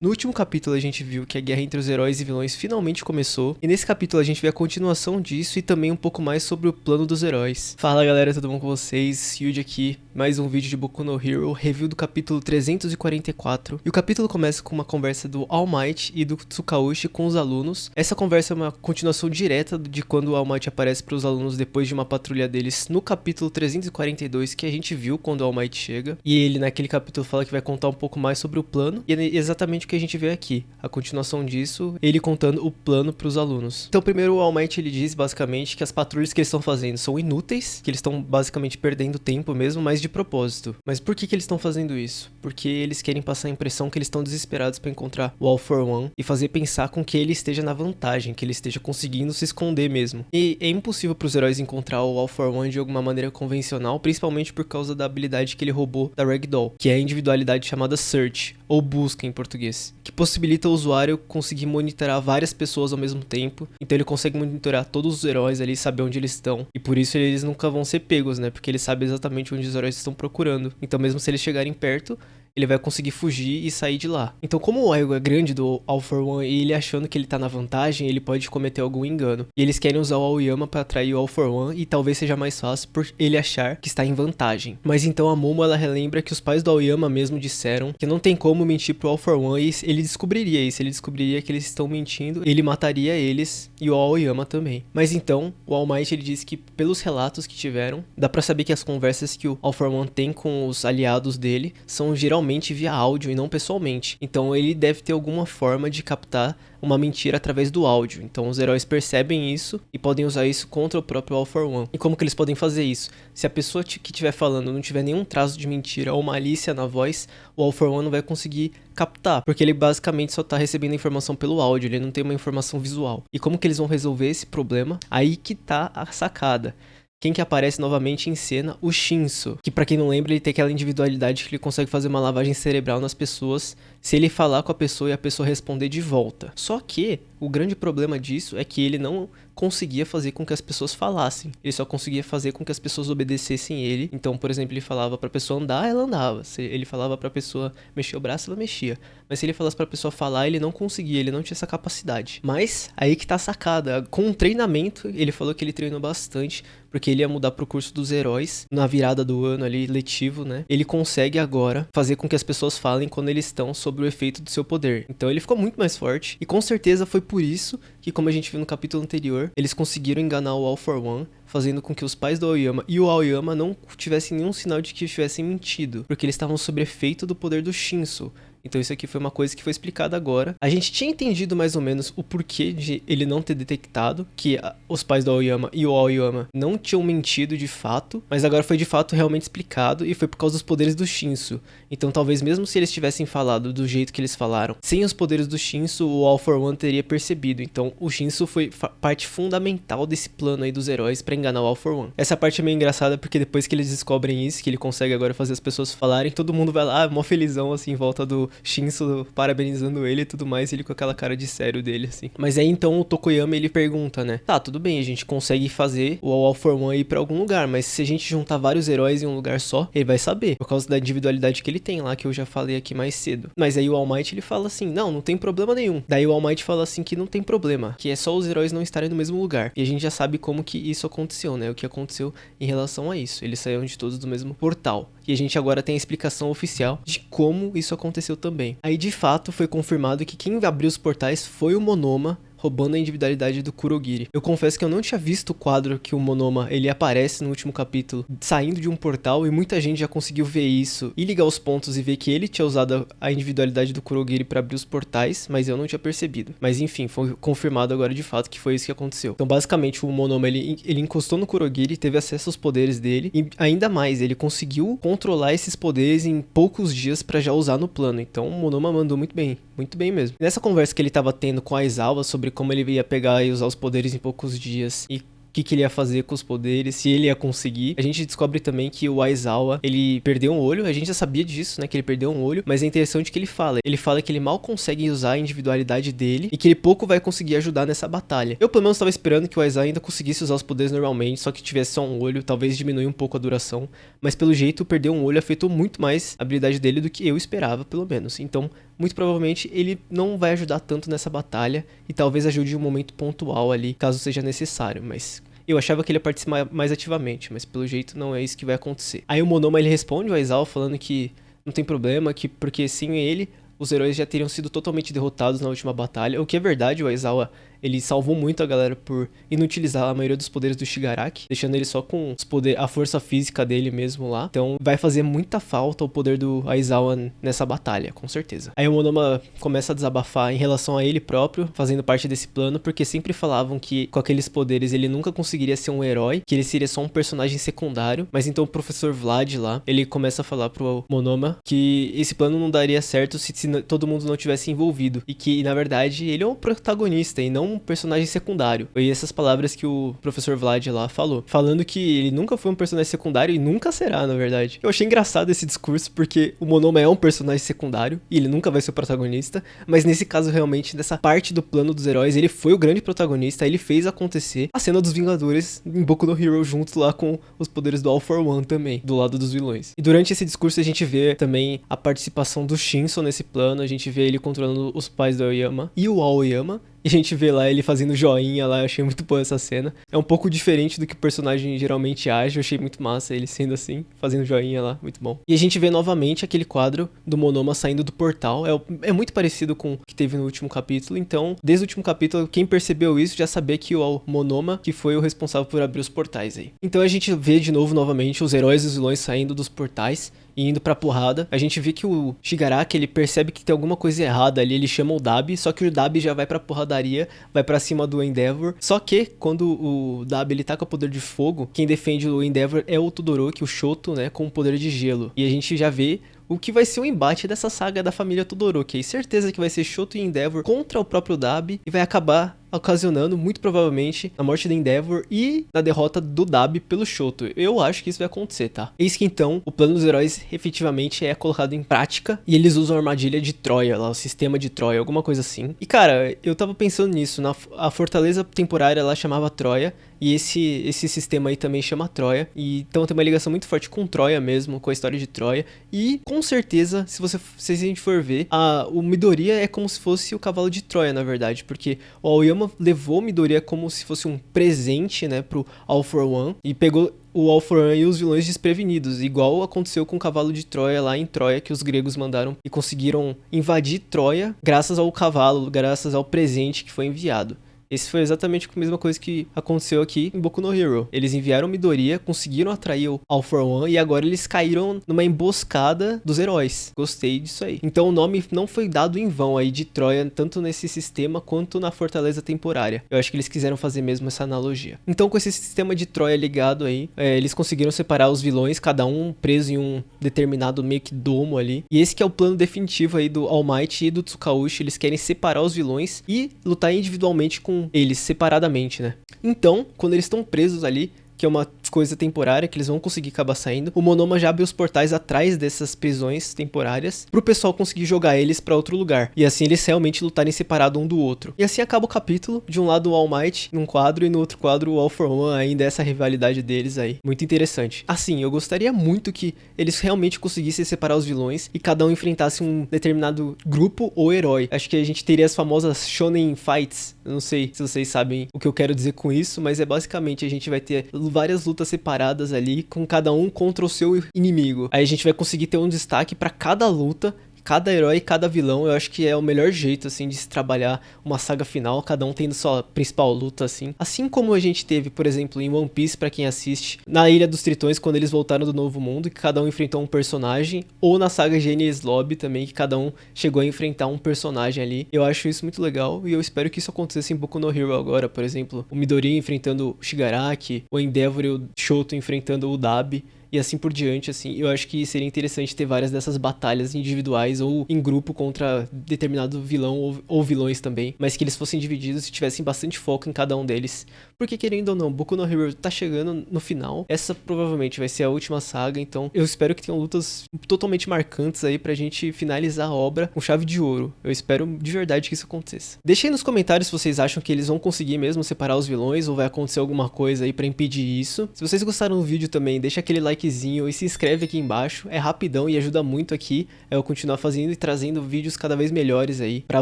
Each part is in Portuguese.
No último capítulo a gente viu que a guerra entre os heróis e vilões finalmente começou, e nesse capítulo a gente vê a continuação disso e também um pouco mais sobre o plano dos heróis. Fala galera, tudo bom com vocês? Yuji aqui, mais um vídeo de Boku no Hero, review do capítulo 344. E o capítulo começa com uma conversa do All Might e do Tsukaushi com os alunos. Essa conversa é uma continuação direta de quando o All Might aparece para os alunos depois de uma patrulha deles no capítulo 342 que a gente viu quando o All Might chega. E ele naquele capítulo fala que vai contar um pouco mais sobre o plano, e é exatamente o que a gente vê aqui, a continuação disso, ele contando o plano para os alunos. Então primeiro o All Might ele diz basicamente que as patrulhas que eles estão fazendo são inúteis, que eles estão basicamente perdendo tempo mesmo, mas de propósito. Mas por que eles estão fazendo isso? Porque eles querem passar a impressão que eles estão desesperados para encontrar o All for One e fazer pensar com que ele esteja na vantagem, que ele esteja conseguindo se esconder mesmo. E é impossível para os heróis encontrar o All for One de alguma maneira convencional, principalmente por causa da habilidade que ele roubou da Ragdoll, que é a individualidade chamada Search, ou busca em português, que possibilita o usuário conseguir monitorar várias pessoas ao mesmo tempo. Então ele consegue monitorar todos os heróis ali, saber onde eles estão, e por isso eles nunca vão ser pegos, né? Porque ele sabe exatamente onde os heróis estão procurando. Então mesmo se eles chegarem perto, ele vai conseguir fugir e sair de lá. Então como o ego é grande do All for One e ele achando que ele tá na vantagem, ele pode cometer algum engano. E eles querem usar o Aoyama pra atrair o All for One e talvez seja mais fácil por ele achar que está em vantagem. Mas então a Momo ela relembra que os pais do Aoyama mesmo disseram que não tem como mentir pro All for One e ele descobriria isso. Ele descobriria que eles estão mentindo, ele mataria eles e o Aoyama também. Mas então o All Might ele diz que pelos relatos que tiveram, dá pra saber que as conversas que o All for One tem com os aliados dele são geralmente via áudio e não pessoalmente. Então ele deve ter alguma forma de captar uma mentira através do áudio. Então os heróis percebem isso e podem usar isso contra o próprio All for One. E como que eles podem fazer isso? Se a pessoa que estiver falando não tiver nenhum traço de mentira ou malícia na voz, o All for One não vai conseguir captar, porque ele basicamente só tá recebendo a informação pelo áudio, ele não tem uma informação visual. E como que eles vão resolver esse problema? Aí que tá a sacada. Quem que aparece novamente em cena? O Shinso, que pra quem não lembra, ele tem aquela individualidade que ele consegue fazer uma lavagem cerebral nas pessoas se ele falar com a pessoa e a pessoa responder de volta. Só que o grande problema disso é que ele não conseguia fazer com que as pessoas falassem. Ele só conseguia fazer com que as pessoas obedecessem ele. Então, por exemplo, ele falava pra pessoa andar, ela andava. Se ele falava pra pessoa mexer o braço, ela mexia. Mas se ele falasse pra pessoa falar, ele não conseguia, ele não tinha essa capacidade. Mas aí que tá a sacada. Com o treinamento, ele falou que ele treinou bastante, porque ele ia mudar pro curso dos heróis na virada do ano ali, letivo, né? Ele consegue agora fazer com que as pessoas falem quando eles estão sob o efeito do seu poder. Então ele ficou muito mais forte. E com certeza foi por isso que, como a gente viu no capítulo anterior, eles conseguiram enganar o All for One, fazendo com que os pais do Aoyama e o Aoyama não tivessem nenhum sinal de que tivessem mentido, porque eles estavam sob efeito do poder do Shinso. Então isso aqui foi uma coisa que foi explicada agora. A gente tinha entendido mais ou menos o porquê de ele não ter detectado que os pais do Aoyama e o Aoyama não tinham mentido de fato, mas agora foi de fato realmente explicado e foi por causa dos poderes do Shinso. Então talvez mesmo se eles tivessem falado do jeito que eles falaram, sem os poderes do Shinso, o All for One teria percebido. Então o Shinso foi parte fundamental desse plano aí dos heróis pra enganar o All for One. Essa parte é meio engraçada porque depois que eles descobrem isso, que ele consegue agora fazer as pessoas falarem, todo mundo vai lá, mó felizão assim em volta do Shinso parabenizando ele e tudo mais, ele com aquela cara de sério dele, assim. Mas aí então o Tokoyama ele pergunta, né? Tá, tudo bem, a gente consegue fazer o All for One ir pra algum lugar, mas se a gente juntar vários heróis em um lugar só, ele vai saber, por causa da individualidade que ele tem lá, que eu já falei aqui mais cedo. Mas aí o All Might ele fala assim, não tem problema nenhum. Daí o All Might fala assim que não tem problema, que é só os heróis não estarem no mesmo lugar. E a gente já sabe como que isso aconteceu, né? O que aconteceu em relação a isso. Eles saíram de todos do mesmo portal. E a gente agora tem a explicação oficial de como isso aconteceu também. Aí de fato foi confirmado que quem abriu os portais foi o Monoma, roubando a individualidade do Kurogiri. Eu confesso que eu não tinha visto o quadro que o Monoma, ele aparece no último capítulo, saindo de um portal, e muita gente já conseguiu ver isso e ligar os pontos e ver que ele tinha usado a individualidade do Kurogiri para abrir os portais, mas eu não tinha percebido. Mas enfim, foi confirmado agora de fato que foi isso que aconteceu. Então basicamente o Monoma, ele encostou no Kurogiri, teve acesso aos poderes dele, e ainda mais, ele conseguiu controlar esses poderes em poucos dias para já usar no plano. Então o Monoma mandou muito bem mesmo. Nessa conversa que ele tava tendo com a Aizawa sobre como ele ia pegar e usar os poderes em poucos dias e que ele ia fazer com os poderes, se ele ia conseguir. A gente descobre também que o Aizawa, ele perdeu um olho, a gente já sabia disso, né, que ele perdeu um olho, mas é interessante que ele fala que ele mal consegue usar a individualidade dele e que ele pouco vai conseguir ajudar nessa batalha. Eu pelo menos estava esperando que o Aizawa ainda conseguisse usar os poderes normalmente, só que tivesse só um olho, talvez diminuir um pouco a duração, mas pelo jeito perder um olho afetou muito mais a habilidade dele do que eu esperava, pelo menos. Então, muito provavelmente ele não vai ajudar tanto nessa batalha e talvez ajude em um momento pontual ali, caso seja necessário, mas eu achava que ele ia participar mais ativamente, mas pelo jeito não é isso que vai acontecer. Aí o Monoma ele responde ao Aizawa falando que não tem problema, que porque sem ele os heróis já teriam sido totalmente derrotados na última batalha, o que é verdade. O Aizawa ele salvou muito a galera por inutilizar a maioria dos poderes do Shigaraki, deixando ele só com os a força física dele mesmo lá. Então vai fazer muita falta o poder do Aizawa nessa batalha, com certeza. Aí o Monoma começa a desabafar em relação a ele próprio, fazendo parte desse plano, porque sempre falavam que com aqueles poderes ele nunca conseguiria ser um herói, que ele seria só um personagem secundário. Mas então o professor Vlad lá, ele começa a falar pro Monoma que esse plano não daria certo se todo mundo não tivesse envolvido, e que na verdade ele é um protagonista e não um personagem secundário. Foi essas palavras que o professor Vlad lá falou, falando que ele nunca foi um personagem secundário e nunca será, na verdade. Eu achei engraçado esse discurso, porque o Monoma é um personagem secundário e ele nunca vai ser o protagonista, mas nesse caso realmente, nessa parte do plano dos heróis, ele foi o grande protagonista, ele fez acontecer a cena dos Vingadores em Boku no Hero juntos lá com os poderes do All for One também, do lado dos vilões. E durante esse discurso a gente vê também a participação do Shinso nesse plano, a gente vê ele controlando os pais do Aoyama e o Aoyama, e a gente vê lá ele fazendo joinha lá. Eu achei muito boa essa cena. É um pouco diferente do que o personagem geralmente age. Eu achei muito massa ele sendo assim, fazendo joinha lá. Muito bom. E a gente vê novamente aquele quadro do Monoma saindo do portal. É muito parecido com o que teve no último capítulo. Então, desde o último capítulo, quem percebeu isso já sabia que o Monoma que foi o responsável por abrir os portais aí. Então a gente vê de novo, novamente, os heróis e os vilões saindo dos portais e indo pra porrada. A gente vê que o Shigaraki, ele percebe que tem alguma coisa errada ali, ele chama o Dabi, só que o Dabi já vai pra porradaria, vai pra cima do Endeavor. Só que, quando o Dabi, ele tá com o poder de fogo, quem defende o Endeavor é o Todoroki, o Shoto, né, com o poder de gelo. E a gente já vê o que vai ser o embate dessa saga da família Todoroki. E certeza que vai ser Shoto e Endeavor contra o próprio Dabi, e vai acabar ocasionando, muito provavelmente, a morte do Endeavor e na derrota do Dabi pelo Shoto. Eu acho que isso vai acontecer, tá? Eis que então, o plano dos heróis efetivamente é colocado em prática e eles usam a armadilha de Troia lá, o sistema de Troia, alguma coisa assim. E cara, eu tava pensando nisso, a fortaleza temporária lá chamava Troia, e esse sistema aí também chama Troia, e então tem uma ligação muito forte com Troia mesmo, com a história de Troia. E com certeza, se a gente for ver, o Midoriya é como se fosse o cavalo de Troia, na verdade, porque o Aoyama levou o Midoriya como se fosse um presente, né, pro All for One, e pegou o All for One e os vilões desprevenidos, igual aconteceu com o cavalo de Troia lá em Troia, que os gregos mandaram e conseguiram invadir Troia graças ao cavalo, graças ao presente que foi enviado. Esse foi exatamente a mesma coisa que aconteceu aqui em Boku no Hero. Eles enviaram Midoriya, conseguiram atrair o All for One e agora eles caíram numa emboscada dos heróis. Gostei disso aí. Então o nome não foi dado em vão aí de Troia, tanto nesse sistema quanto na fortaleza temporária. Eu acho que eles quiseram fazer mesmo essa analogia. Então com esse sistema de Troia ligado aí, eles conseguiram separar os vilões, cada um preso em um determinado meio que domo ali. E esse que é o plano definitivo aí do All Might e do Tsukaushi. Eles querem separar os vilões e lutar individualmente com eles separadamente, né? Então, quando eles estão presos ali, que é uma coisa temporária, que eles vão conseguir acabar saindo, o Monoma já abre os portais atrás dessas prisões temporárias pro pessoal conseguir jogar eles pra outro lugar, e assim eles realmente lutarem separado um do outro. E assim acaba o capítulo, de um lado o All Might num quadro e no outro quadro o All for One, ainda essa rivalidade deles aí, muito interessante. Assim, eu gostaria muito que eles realmente conseguissem separar os vilões e cada um enfrentasse um determinado grupo ou herói. Acho que a gente teria as famosas Shonen Fights. Eu não sei se vocês sabem o que eu quero dizer com isso, mas é basicamente a gente vai ter várias lutas separadas ali, com cada um contra o seu inimigo. Aí a gente vai conseguir ter um destaque pra cada luta, cada herói e cada vilão. Eu acho que é o melhor jeito, assim, de se trabalhar uma saga final, cada um tendo sua principal luta, assim. Assim como a gente teve, por exemplo, em One Piece, pra quem assiste, na Ilha dos Tritões, quando eles voltaram do Novo Mundo, que cada um enfrentou um personagem, ou na saga Enies Lobby também, que cada um chegou a enfrentar um personagem ali. Eu acho isso muito legal, e eu espero que isso aconteça em Boku no Hero agora, por exemplo, o Midoriya enfrentando o Shigaraki, o Endeavor e o Shoto enfrentando o Dabi. e assim por diante, assim. Eu acho que seria interessante ter várias dessas batalhas individuais ou em grupo contra determinado vilão ou vilões também, mas que eles fossem divididos e tivessem bastante foco em cada um deles. Porque querendo ou não, Boku no Hero tá chegando no final, essa provavelmente vai ser a última saga, então eu espero que tenham lutas totalmente marcantes aí pra gente finalizar a obra com chave de ouro. Eu espero de verdade que isso aconteça. Deixa aí nos comentários se vocês acham que eles vão conseguir mesmo separar os vilões ou vai acontecer alguma coisa aí pra impedir isso. Se vocês gostaram do vídeo também, deixa aquele likezinho e se inscreve aqui embaixo, é rapidão e ajuda muito aqui a eu continuar fazendo e trazendo vídeos cada vez melhores aí pra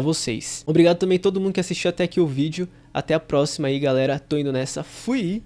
vocês. Obrigado também a todo mundo que assistiu até aqui o vídeo. Até a próxima aí, galera. Tô indo nessa. Fui!